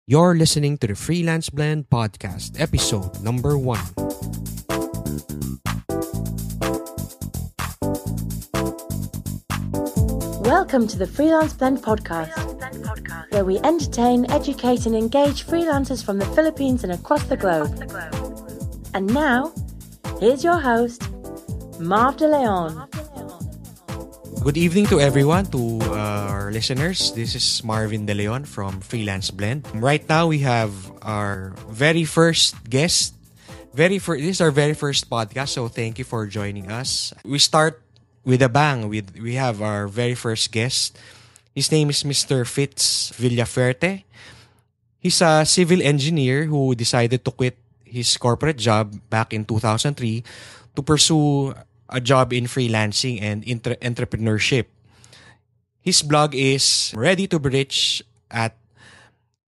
You're listening to the Freelance Blend Podcast, episode number 1. Welcome to the Freelance Blend Podcast, where we entertain, educate and engage freelancers from the Philippines and across the globe. And now, here's your host, Marv De Leon. Good evening to everyone, to our listeners. This is Marvin De Leon from Freelance Blend. Right now, we have our very first guest. This is our very first podcast, so thank you for joining us. We start with a bang. We have our very first guest. His name is Mr. Fitz Villaferte. He's a civil engineer who decided to quit his corporate job back in 2003 to pursue a job in freelancing and entrepreneurship. His blog is Ready to Be Rich at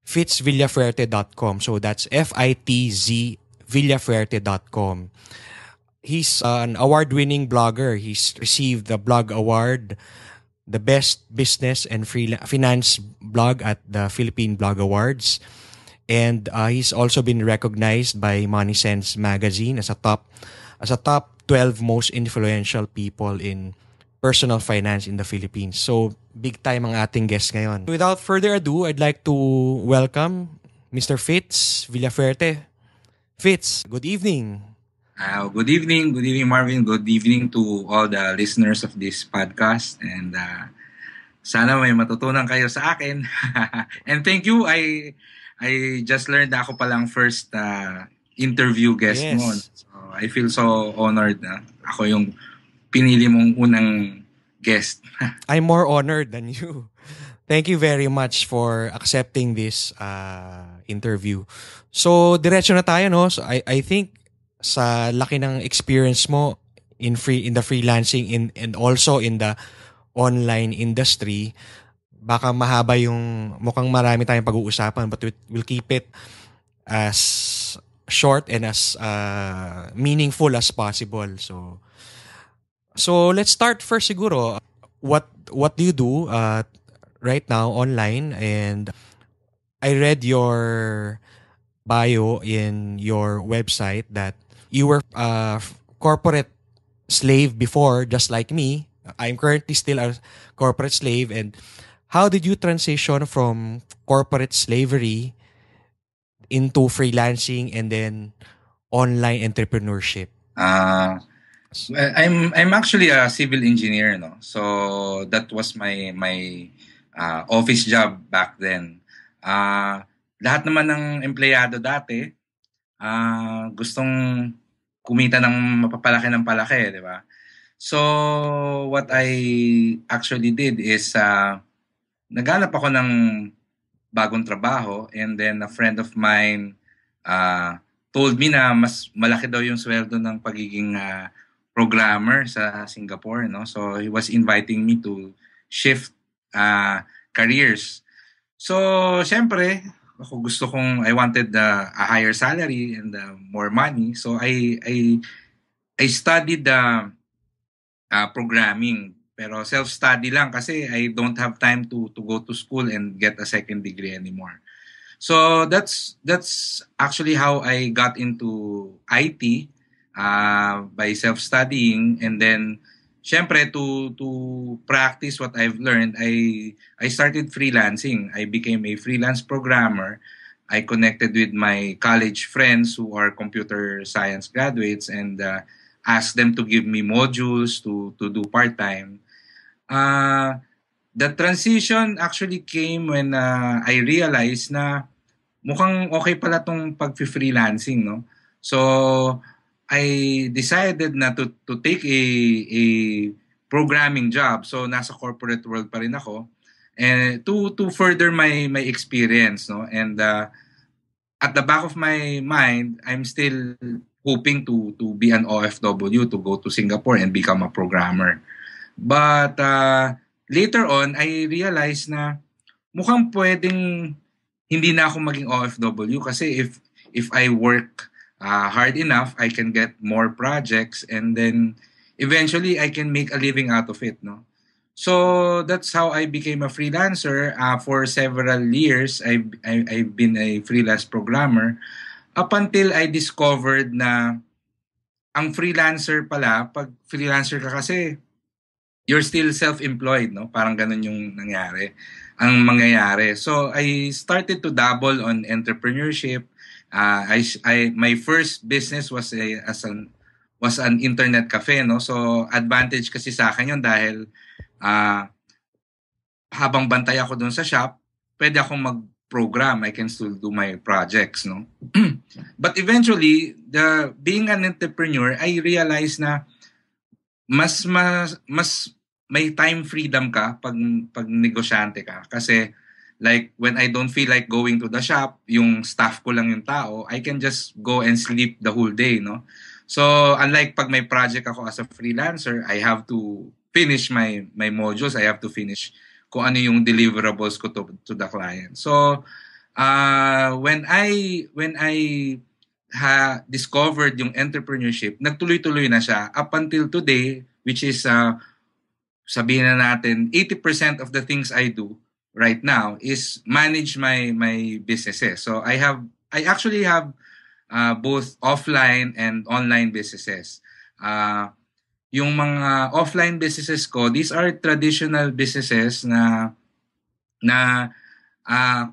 fitzvillaferte.com. So that's FITZ Villaferte.com. He's an award-winning blogger. He's received the Blog Award, the Best Business and Finance Blog at the Philippine Blog Awards. And he's also been recognized by Money Sense magazine as a top 12 most influential people in personal finance in the Philippines. So, big time ang ating guest ngayon. Without further ado, I'd like to welcome Mr. Fitz Villaferte. Fitz, good evening. Good evening, Marvin. Good evening to all the listeners of this podcast. And sana may matutunan kayo sa akin. And thank you. I just learned na ako palang first interview guest mo. So I feel so honored na ako yung pinili mong unang guest. I'm more honored than you. Thank you very much for accepting this interview. So, diretso na tayo, no? So, I think sa laki ng experience mo in the freelancing and also in the online industry, baka mahaba mukhang marami tayong pag-uusapan, but we'll keep it as short and as meaningful as possible. So let's start first siguro. What do you do right now online? And I read your bio in your website that you were a corporate slave before, just like me. I'm currently still a corporate slave. And how did you transition from corporate slavery into freelancing and then online entrepreneurship? I'm actually a civil engineer, no. So that was my office job back then. Lahat naman ng empleyado dati gustong kumita ng mapapalaki ng palaki, di ba? So what I actually did is naghanap ako ng bagong trabaho, and then a friend of mine told me na mas malaki daw yung sweldo ng pagiging programmer sa Singapore, no? So he was inviting me to shift careers. So syempre, I wanted a higher salary and more money. So I studied programming. Pero self-study lang kasi I don't have time to go to school and get a second degree anymore. So that's actually how I got into IT by self-studying, and then syempre to practice what I've learned, I started freelancing. I became a freelance programmer. I connected with my college friends who are computer science graduates and asked them to give me modules to do part-time. The transition actually came when I realized na mukhang okay pala tong pag-freelancing, no? So I decided na to take a programming job. So nasa corporate world pa rin ako, and to further my experience, no? And at the back of my mind, I'm still hoping to be an OFW, to go to Singapore and become a programmer. But later on, I realized na mukhang pwedeng hindi na ako maging OFW kasi if I work hard enough, I can get more projects, and then eventually I can make a living out of it, no? So that's how I became a freelancer. For several years, I've been a freelance programmer up until I discovered na ang freelancer pala, pag freelancer ka kasi, you're still self-employed, no? Parang ganun yung mangyayari. So I started to dabble on entrepreneurship. My first business was an internet cafe, no? So advantage kasi sa akin yun dahil habang bantay ako doon sa shop, pwede akong mag-program. I can still do my projects, no? But eventually, being an entrepreneur, I realized na mas may time freedom ka pag negosyante ka. Kasi like when I don't feel like going to the shop, yung staff ko lang yung tao, I can just go and sleep the whole day, no? So unlike pag may project ako as a freelancer, I have to finish my modules, I have to finish kung ano yung deliverables ko to the client. So when I discovered yung entrepreneurship, nagtuloy-tuloy na siya up until today, which is sabihin na natin 80% of the things I do right now is manage my businesses. So I actually have both offline and online businesses. Yung mga offline businesses ko, these are traditional businesses na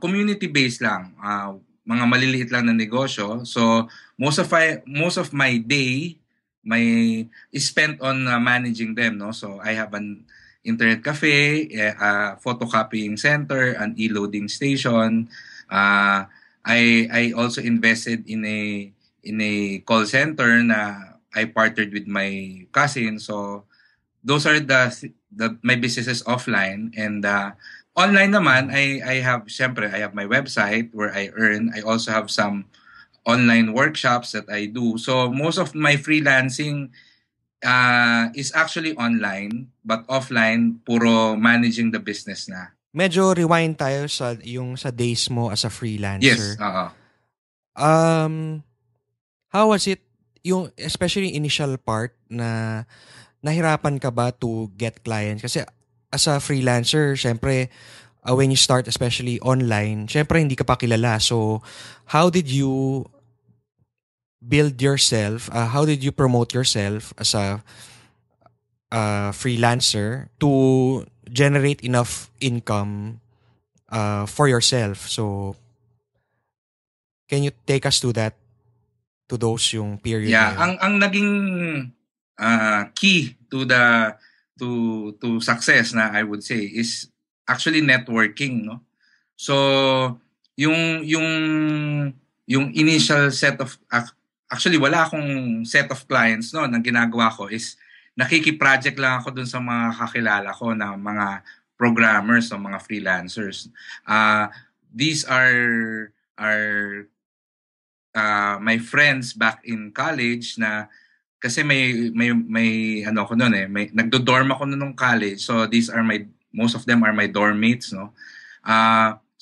community-based lang. Mga maliliit lang na negosyo. So most of my day is spent on managing them, no? So I have an internet cafe, a photocopying center, an e-loading station. I also invested in a call center na I partnered with my cousin. So those are my businesses offline, and online naman I have my website where I earn. I also have some online workshops that I do. So most of my freelancing is actually online, but offline puro managing the business na. Medyo rewind tayo sa days mo as a freelancer. Yes, how was it yung especially initial part na nahirapan ka ba to get clients? Kasi as a freelancer, syempre when you start especially online, syempre hindi ka pa kilala. So how did you build yourself? How did you promote yourself as a freelancer to generate enough income for yourself? So can you take us to those yung period? Yeah, ang naging key to success na I would say is actually networking, no? So yung initial set of actually wala akong set of clients, no. Nang ginagawa ko is nakiki-project lang ako dun sa mga kakilala ko na mga programmers o mga freelancers. These are my friends back in college na kasi may ano ko noon may nagdo-dorm ako noong college. So most of them are my dorm mates, no.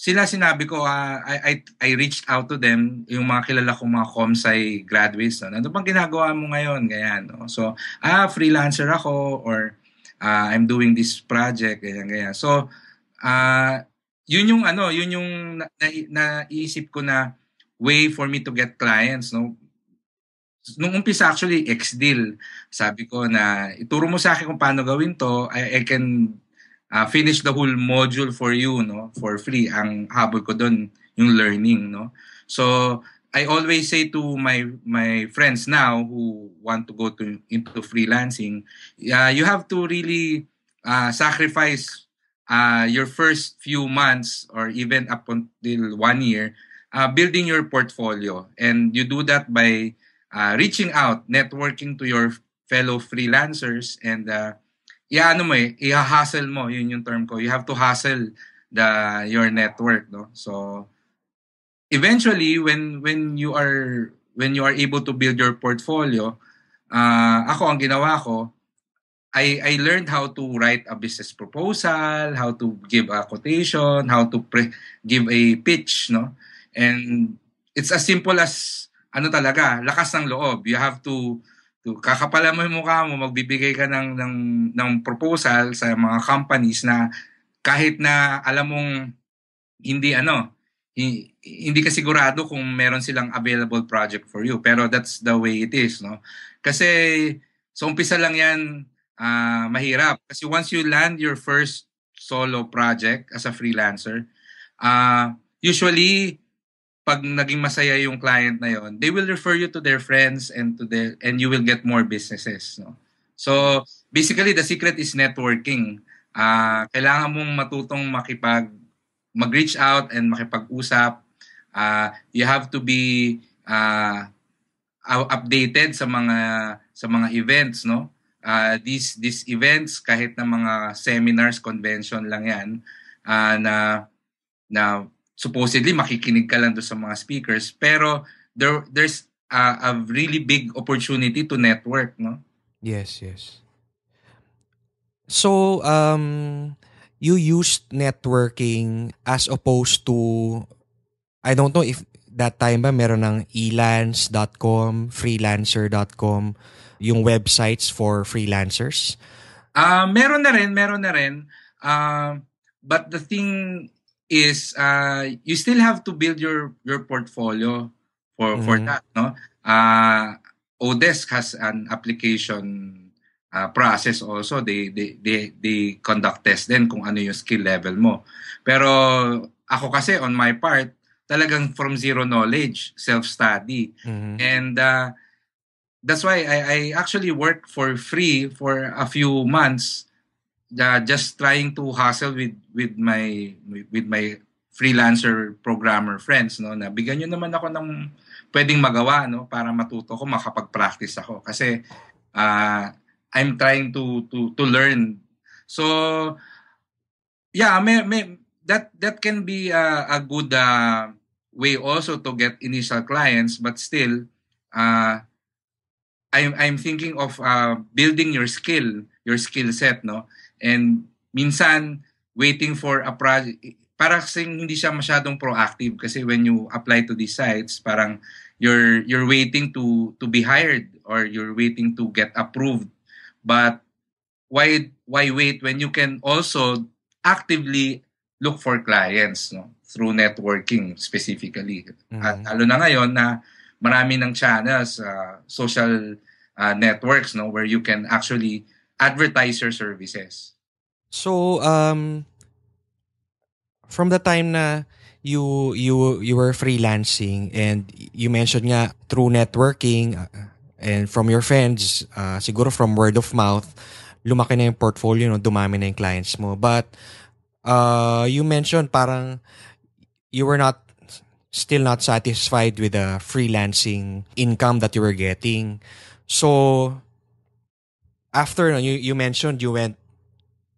Sinabi ko I reached out to them, yung mga kilala kong mga comsci graduates, no. Ano bang ginagawa mo ngayon, ganyan, no. So freelancer ako, or I'm doing this project, ganyan. So yun yung naisip ko na way for me to get clients, no. Nung umpisa actually ex-deal, sabi ko na ituro mo sa akin kung paano gawin to, I can finish the whole module for you, no, for free. Ang habol ko doon yung learning, no. So I always say to my friends now who want to go into freelancing, you have to really sacrifice your first few months or even up until 1 year building your portfolio, and you do that by reaching out, networking to your fellow freelancers, and i-hustle mo, yun yung term ko. You have to hustle your network, no. So eventually when you are able to build your portfolio, ako ang ginawa ko, I learned how to write a business proposal, how to give a quotation, how to give a pitch, no. And it's as simple as talaga, lakas ng loob. You have to kakapalan mo yung mukha mo, magbibigay ka ng proposal sa mga companies na kahit na alam mong hindi hindi ka sigurado kung meron silang available project for you, pero that's the way it is, no? Kasi sa umpisa lang yan, mahirap kasi once you land your first solo project as a freelancer, usually pag naging masaya yung client na yon, they will refer you to their friends and you will get more businesses, no? So basically the secret is networking. Kailangan mong matutong mag-reach out and makipag-usap. You have to be updated sa mga events, no? These events, kahit na mga seminars, convention lang yan, na supposedly makikinig ka lang doon sa mga speakers, pero there's a really big opportunity to network, no? Yes. So, you used networking as opposed to, I don't know if that time ba meron ng elance.com, freelancer.com, yung websites for freelancers? Meron na rin. But the thing is, you still have to build your portfolio for that, no? Odesk has an application process also. They conduct test din kung ano yung skill level mo. Pero ako kasi on my part, talagang from zero knowledge, self-study. And that's why I actually worked for free for a few months, just trying to hustle with my freelancer programmer friends, no, na bigyan niyo naman ako ng pwedeng magawa, no, para matuto ko, makapag-practice ako kasi I'm trying to learn. So yeah, that can be a good way also to get initial clients, but still I'm thinking of building your skill set, no? And minsan waiting for a project, para kasing hindi siya masyadong proactive kasi when you apply to these sites, parang you're waiting to be hired or you're waiting to get approved. But why wait when you can also actively look for clients, no? Through networking specifically. At lalo na ngayon na marami ng channels, social networks, no, where you can actually advertise your services. So from the time na you were freelancing and you mentioned nga through networking and from your friends, siguro from word of mouth, lumaki na yung portfolio, no, dumami na yung clients mo. But you mentioned parang you were still not satisfied with the freelancing income that you were getting. So after you mentioned you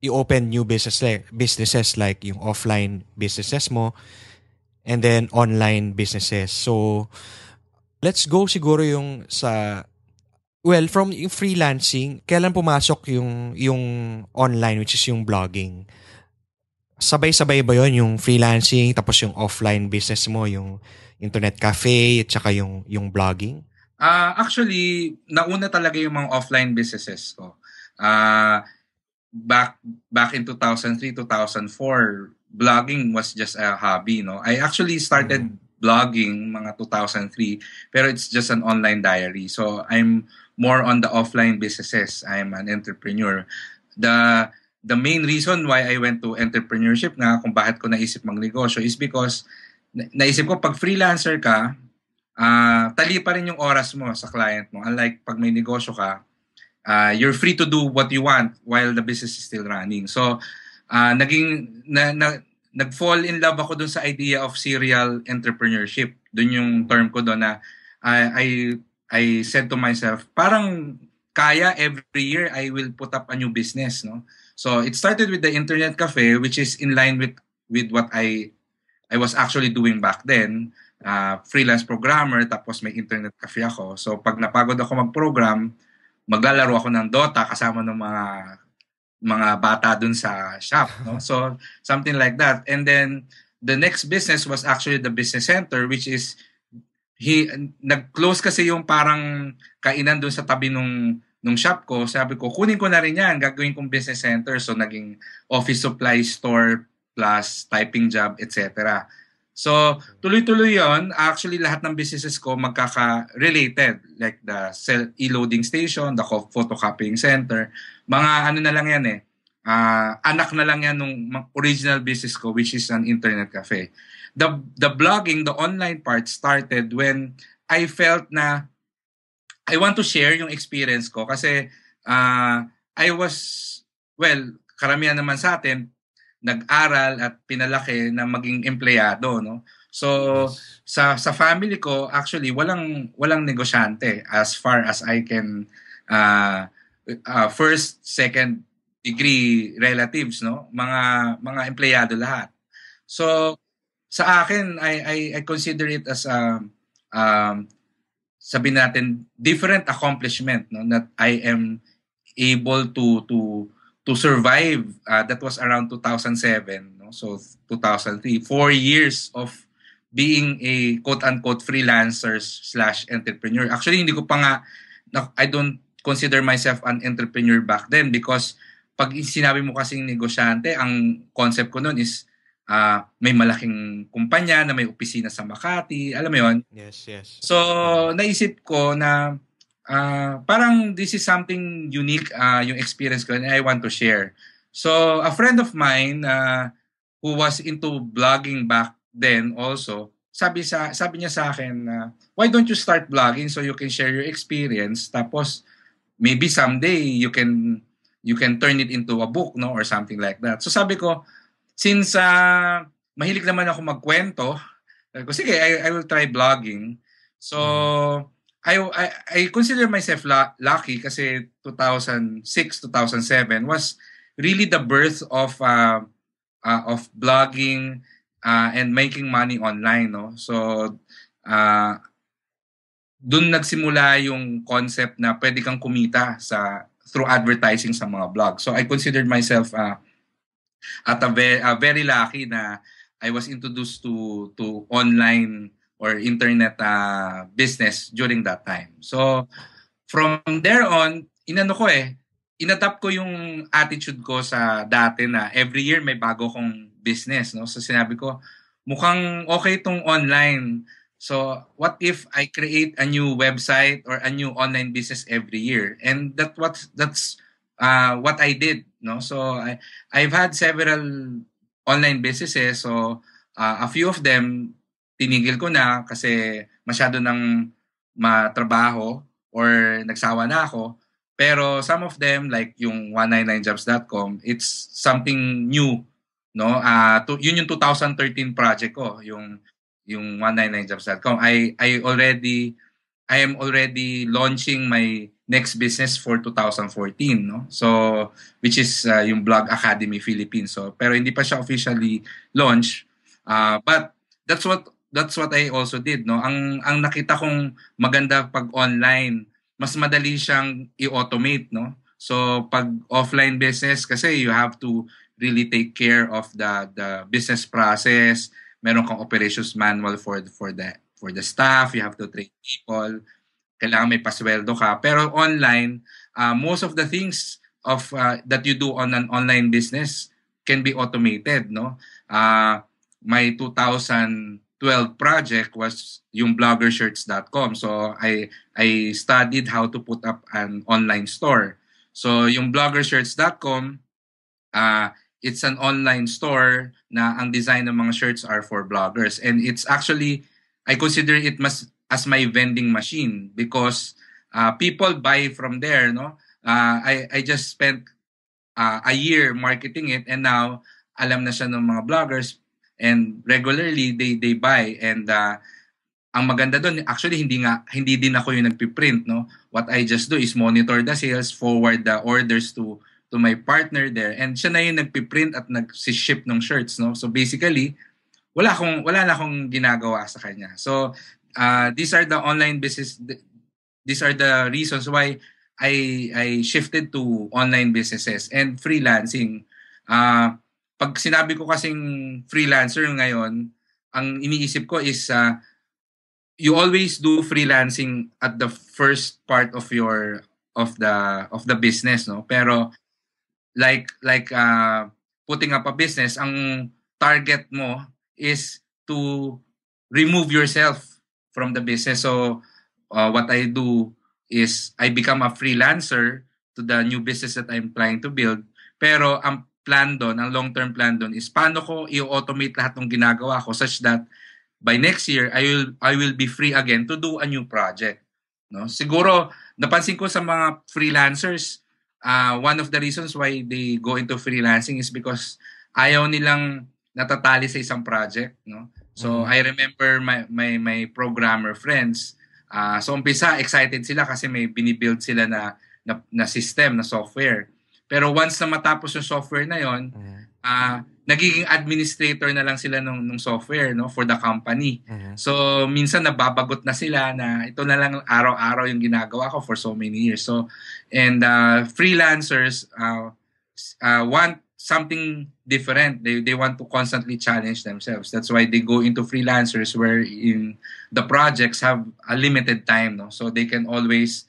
opened new businesses like yung offline businesses mo and then online businesses. So let's go siguro yung from yung freelancing, kailan pumasok yung online, which is yung blogging? Sabay-sabay ba yon, yung freelancing tapos yung offline business mo, yung internet cafe at saka yung blogging? Actually, nauna talaga yung mga offline businesses ko. Back in 2003, 2004, blogging was just a hobby, no? I actually started blogging mga 2003, pero it's just an online diary. So I'm more on the offline businesses. I'm an entrepreneur. The main reason why I went to entrepreneurship nga, kung bakit ko naisip magnegosyo, is because naisip ko pag freelancer ka, tali pa rin yung oras mo sa client mo. Unlike pag may negosyo ka, you're free to do what you want while the business is still running. So, nag-fall in love ako dun sa idea of serial entrepreneurship. Dun yung term ko dun na I said to myself, parang kaya every year I will put up a new business, no? So, it started with the internet cafe, which is in line with what I was actually doing back then. Freelance programmer, tapos may internet cafe ako. So pag napagod ako mag-program, maglalaro ako ng Dota kasama ng mga bata dun sa shop, no? So something like that. And then the next business was actually the business center, which is nag-close kasi yung parang kainan doon sa tabi nung shop ko. Sabi ko, kunin ko na rin yan, gagawin kong business center. So naging office supply store plus typing job, etc. So tuloy-tuloy yon. Actually, lahat ng businesses ko magkaka-related. Like the e-loading station, the photocopying center. Mga ano na lang yan anak na lang yan nung original business ko, which is an internet cafe. The blogging, the online part started when I felt na I want to share yung experience ko kasi I was, karamihan naman sa atin, nag-aral at pinalaki na maging empleyado, no? So sa family ko actually walang negosyante as far as I can first, second degree relatives, no? Mga empleyado lahat. So sa akin I consider it as sabi natin different accomplishment, no, that I am able to survive. That was around 2007, no? So 2003, 4 years of being a quote-unquote freelancer/entrepreneur. Actually, hindi ko pa nga, I don't consider myself an entrepreneur back then because pag sinabi mo kasing negosyante, ang concept ko noon is may malaking kumpanya na may opisina sa Makati. Alam mo yon? Yes. So, naisip ko na parang this is something unique, yung experience ko, and I want to share. So, a friend of mine who was into blogging back then also, sabi niya sa akin, why don't you start blogging so you can share your experience, tapos maybe someday you can turn it into a book, no, or something like that. So sabi ko, since mahilig naman ako magkwento, sige, I will try blogging. So I consider myself lucky kasi 2006, 2007 was really the birth of blogging and making money online, no? So doon nagsimula yung concept na pwede kang kumita through advertising sa mga blog. So I considered myself very lucky na I was introduced to online or internet business during that time. So from there on, inadapt ko yung attitude ko sa dati na every year may bago kong business, no? So sinabi ko, mukhang okay tong online. So what if I create a new website or a new online business every year? And that's what I did, no? So I've had several online businesses. So a few of them tinigil ko na kasi masyado nang matrabaho or nagsawa na ako. Pero some of them, like yung 199jobs.com, it's something new, no? Yun yung 2013 project ko, yung 199jobs.com. I am already launching my next business for 2014, no? So which is yung Blog Academy Philippines. So pero hindi pa siya officially launched. But that's what I also did, no? Ang nakita kong maganda pag online, mas madali siyang i-automate, no? So pag offline business kasi you have to really take care of the business process. Meron kang operations manual for the staff, you have to train people, kailangan may pasweldo ka. Pero online, most of the things that you do on an online business can be automated, no? My 2012 project was yung bloggershirts.com. So I studied how to put up an online store. So yung bloggershirts.com, it's an online store na ang design ng mga shirts are for bloggers. And it's actually, I consider it as my vending machine because people buy from there, no? I just spent a year marketing it, and now alam na siya ng mga bloggers, and regularly they buy. And ang maganda doon, actually hindi din ako yung nagpiprint, no? What I just do is monitor the sales, forward the orders to my partner there, and siya na yung nagpiprint at nag-ship ng shirts, no? So basically, wala na akong ginagawa sa kanya. So these are the online business. These are the reasons why I shifted to online businesses and freelancing. Pag sinabi ko kasing freelancer ngayon, ang iniisip ko is you always do freelancing at the first part of the business, no? Pero like putting up a business, ang target mo is to remove yourself from the business. So what I do is I become a freelancer to the new business that I'm trying to build. Pero ang plan doon, ang long-term plan doon is paano ko i-automate lahat ng ginagawa ko such that by next year I will be free again to do a new project, no? Siguro napansin ko sa mga freelancers, one of the reasons why they go into freelancing is because ayaw nilang natatali sa isang project, no? So I remember my programmer friends, so umpisa excited sila kasi may binibuild sila na system, na software. Pero once na matapos yung software na yon, nagiging administrator na lang sila nung software, no, for the company. So minsan nababagot na sila na ito na lang araw-araw yung ginagawa ko for so many years. So and freelancers want something different. They want to constantly challenge themselves. That's why they go into freelancers where in the projects have a limited time, no, so they can always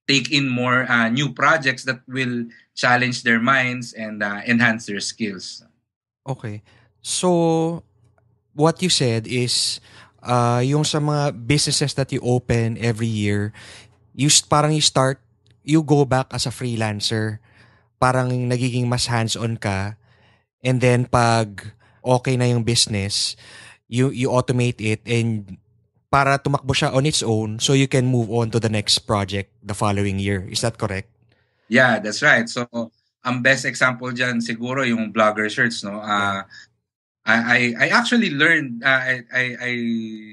take in more new projects that will challenge their minds and enhance their skills. Okay. So, what you said is, yung sa mga businesses that you open every year, you go back as a freelancer, parang nagiging mas hands-on ka, and then pag okay na yung business, you automate it and para tumakbo siya on its own so you can move on to the next project the following year. Is that correct? Yeah, that's right. So, ang best example dyan siguro yung blogger shirts, no? I actually learned, I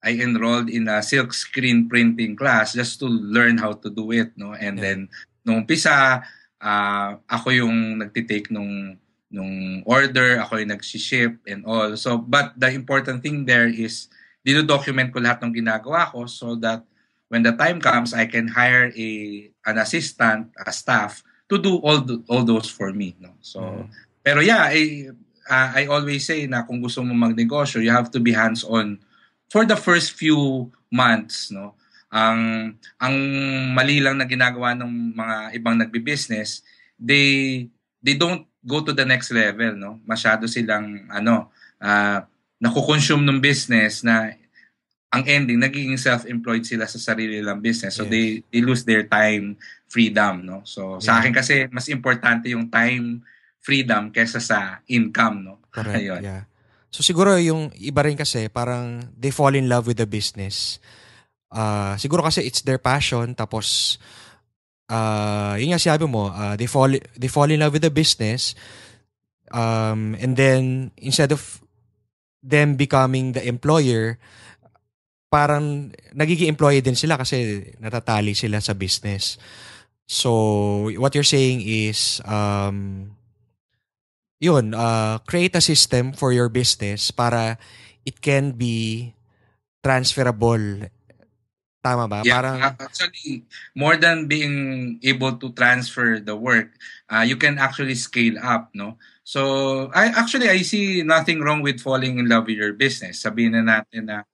enrolled in a silk screen printing class just to learn how to do it, no? And then, nung umpisa, ako yung nagtitake nung order, ako yung nag-ship and all. So, but the important thing there is, dino-document ko lahat ng ginagawa ko so that when the time comes, I can hire an assistant, a staff, to do all those for me, no? So, pero yeah, I always say na kung gusto mo magnegosyo, you have to be hands-on for the first few months, no? Ang mali lang na ginagawa ng mga ibang nagbi-business, they don't go to the next level, no? Masyado silang nakukonsume ng business na ang ending, nagiging self-employed sila sa sarili nilang business. So they lose their time freedom, no? So sa akin kasi, mas importante yung time freedom kesa sa income, no? Correct, yeah. So siguro yung iba rin kasi, parang they fall in love with the business. Siguro kasi it's their passion, tapos yun nga sinabi mo, they fall in love with the business, and then instead of them becoming the employer, parang nagiging employee din sila kasi natatali sila sa business. So, what you're saying is, create a system for your business para it can be transferable. Tama ba? Yeah, parang, actually, more than being able to transfer the work, you can actually scale up, no? So, I see nothing wrong with falling in love with your business. Sabihin na natin na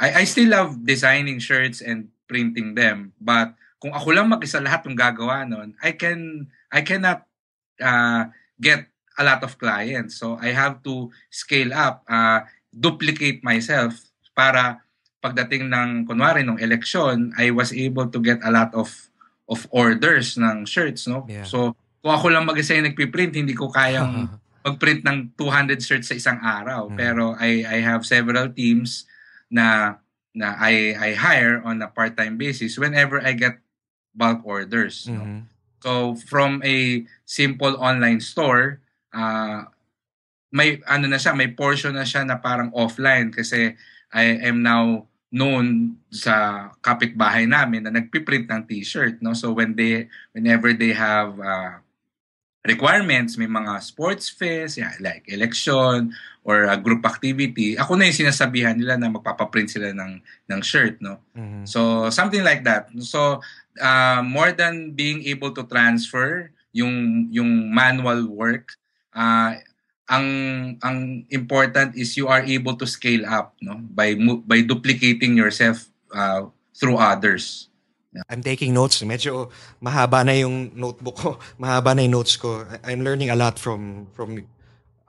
I still love designing shirts and printing them, but kung ako lang mag-isa lahat ng gagawa nun, I cannot get a lot of clients. So I have to scale up, duplicate myself para pagdating ng kunwari ng eleksyon, I was able to get a lot of orders ng shirts, no? Yeah. So kung ako lang mag-isa yung nagpiprint, hindi ko kayang mag-print ng 200 shirts sa isang araw. Pero I have several teams na I hire on a part-time basis whenever I get bulk orders. No? So from a simple online store, may portion na siya na parang offline kasi I am now known sa kapitbahay namin na nagpiprint ng t-shirt, no? So whenever they have requirements, may mga sports fest, like election or a group activity, ako na yung sinasabihan nila na magpapaprint sila ng shirt, no? So something like that. So more than being able to transfer yung manual work, ang important is you are able to scale up, no, by duplicating yourself through others. I'm taking notes. Medyo mahaba na yung notebook ko. Mahaba na yung notes ko. I'm learning a lot from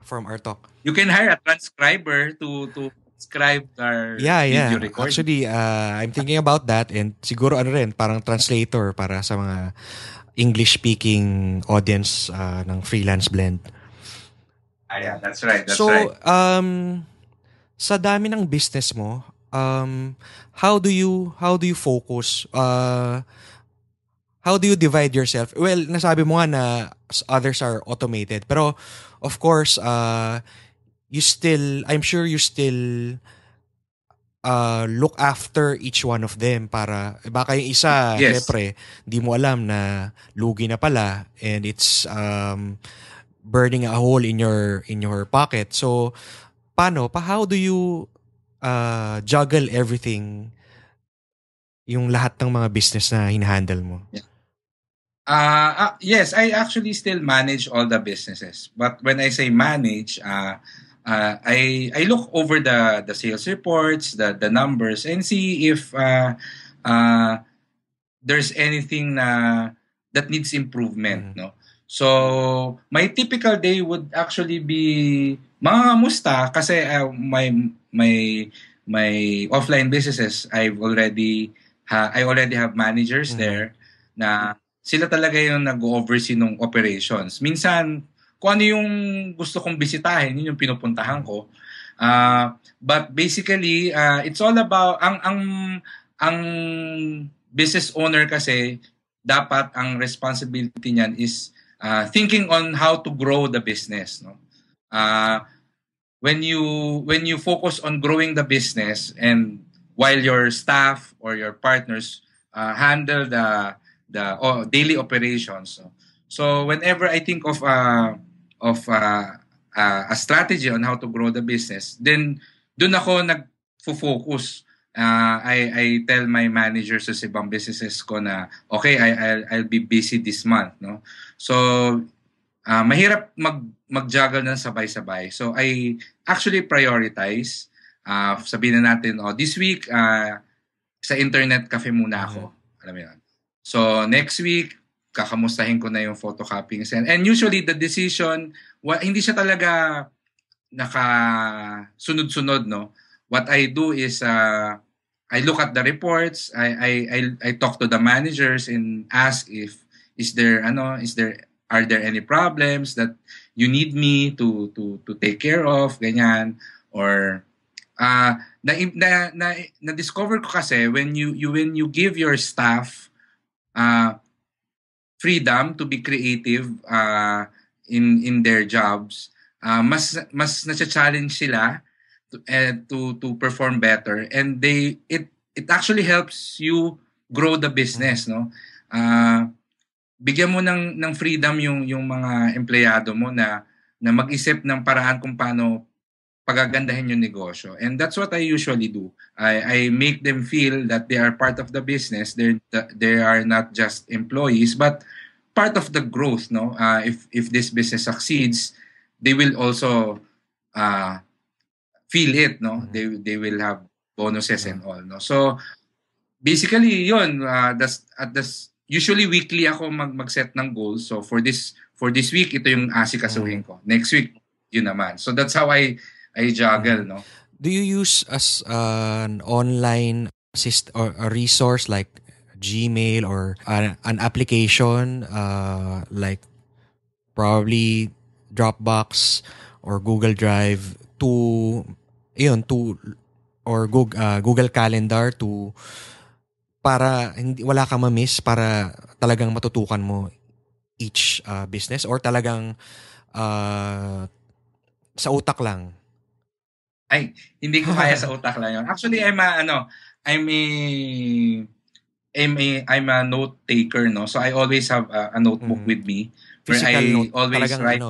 our talk. You can hire a transcriber to transcribe our video recording. Actually, I'm thinking about that, and siguro parang translator para sa mga English-speaking audience ng Freelance Blend. Yeah, that's right. So, sa dami ng business mo, how do you focus? How do you divide yourself? Well, nasabi mo nga na others are automated, pero of course, I'm sure you still look after each one of them para baka yung isa, syempre, di mo alam na lugi na pala and it's burning a hole in your pocket. So, how do you juggle everything, yung lahat ng mga business na hinahandle mo? Yes, I actually still manage all the businesses. But when I say manage, I look over the sales reports, the numbers, and see if there's anything that needs improvement. No. So, my typical day would actually be mga kamusta kasi my offline businesses, I already have managers there na sila talaga yung nag-oversee ng operations. Minsan, kung ano yung gusto kong bisitahin, yun yung pinupuntahan ko. But basically, it's all about ang business owner kasi dapat ang responsibility niyan is thinking on how to grow the business, no? When you focus on growing the business and while your staff or your partners handle the daily operations, so whenever I think of a strategy on how to grow the business, then dun ako nagfo-focus. I tell my managers sa ibang businesses ko na okay, I'll be busy this month, no? So mahirap mag-juggle ng sabay-sabay. So I actually prioritize. Sabihin na natin, this week sa internet cafe muna ako. Alam mo yun. So next week kakamustahin ko na yung photocopying and usually the decision hindi siya talaga nakasunod-sunod, no. What I do is I look at the reports, I talk to the managers and ask if are there any problems that you need me to take care of, ganyan, or na discover ko kasi when you give your staff freedom to be creative in their jobs, mas na-challenge sila to perform better, and it actually helps you grow the business, no. Bigyan mo ng freedom yung mga empleyado mo na mag-isip ng paraan kung paano pagagandahin yung negosyo, and that's what I usually do. I make them feel that they are part of the business. They are not just employees but part of the growth, no. If this business succeeds, they will also feel it, no. They will have bonuses and all, no. So basically yun, usually weekly ako mag-set ng goals. So for this week, ito yung asikasuhin ko. Next week, yun naman. So that's how I juggle, no. Do you use as an online or a resource like Gmail or an application like probably Dropbox or Google Drive or Google Calendar para wala kang ma-miss, para talagang matutukan mo each business, or talagang sa utak lang? Ay, hindi ko kaya sa utak lang yun. Actually, I'm a note taker, no. So I always have a notebook with me where Physical I always write.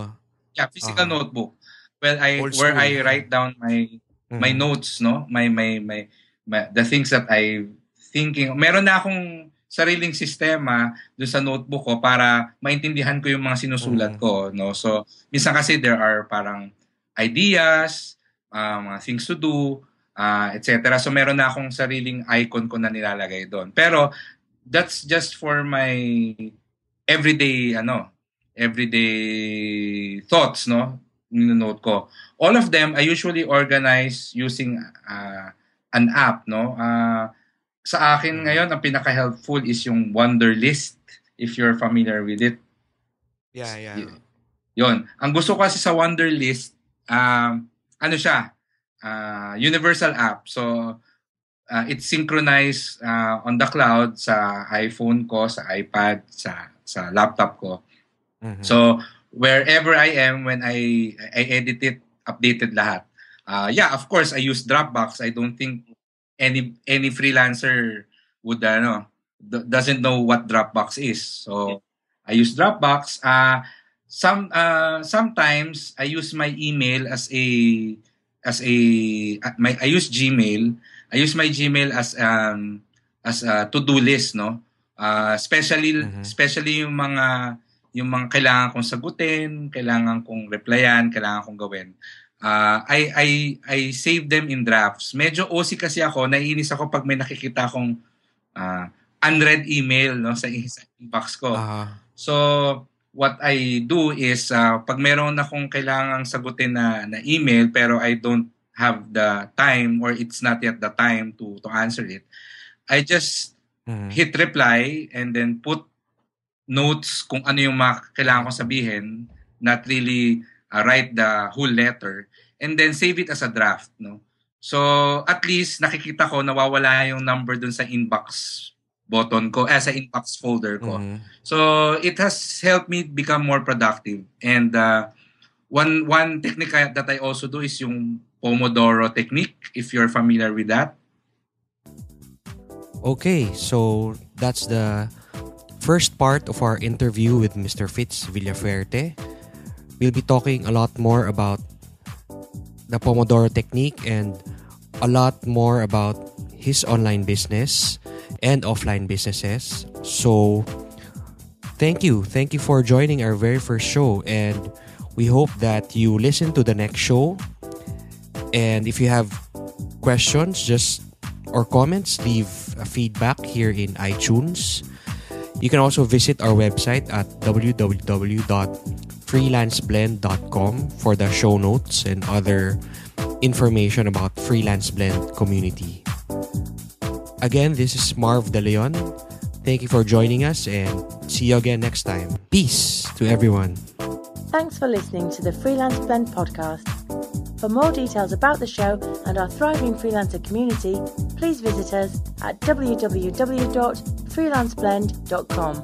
Physical notebook. Well, where I write down my notes, no, my the things that I thinking. Meron na akong sariling sistema doon sa notebook ko para maintindihan ko yung mga sinusulat ko, no. So minsan kasi there are parang ideas, mga things to do, etc. So meron na akong sariling icon ko na nilalagay doon. Pero that's just for my everyday thoughts, no? Ninonote ko. All of them I usually organize using an app, no? Sa akin ngayon ang pinaka-helpful is yung Wunderlist, if you're familiar with it. Yeah. Yon. Ang gusto ko kasi sa Wunderlist, siya? Universal app. So it's synchronized on the cloud sa iPhone ko, sa iPad, sa laptop ko. Mhm. So wherever I am, when I edit it, updated lahat. Of course I use Dropbox. I don't think any freelancer would doesn't know what Dropbox is. So I use Dropbox. Sometimes I use my email I use Gmail. I use my Gmail as a to-do list, no? Especially yung mga kailangan kong sagutin, kailangan kong replyan, kailangan kong gawin. I save them in drafts. Medyo OC kasi ako, naiinis ako pag may nakikita akong unread email, no, sa inbox ko. So what I do is pag meron akong kailangang sagutin na email pero I don't have the time or it's not yet the time to answer it, I just hit reply and then put notes kung ano yung kailangan kong sabihin, not really write the whole letter, and then save it as a draft, no? So at least nakikita ko nawawala yung number dun sa inbox button ko, sa inbox folder ko. So it has helped me become more productive. And one technique that I also do is yung Pomodoro technique, if you're familiar with that. Okay, so that's the first part of our interview with Mr. Fitz Villafuerte. We'll be talking a lot more about the Pomodoro technique and a lot more about his online business and offline businesses. So thank you for joining our very first show, and we hope that you listen to the next show. And if you have questions or comments, leave a feedback here in iTunes. You can also visit our website at www.freelanceblend.com for the show notes and other information about Freelance Blend community. Again, this is Marv De Leon. Thank you for joining us and see you again next time. Peace to everyone. Thanks for listening to the Freelance Blend podcast. For more details about the show and our thriving freelancer community, please visit us at www.freelanceblend.com.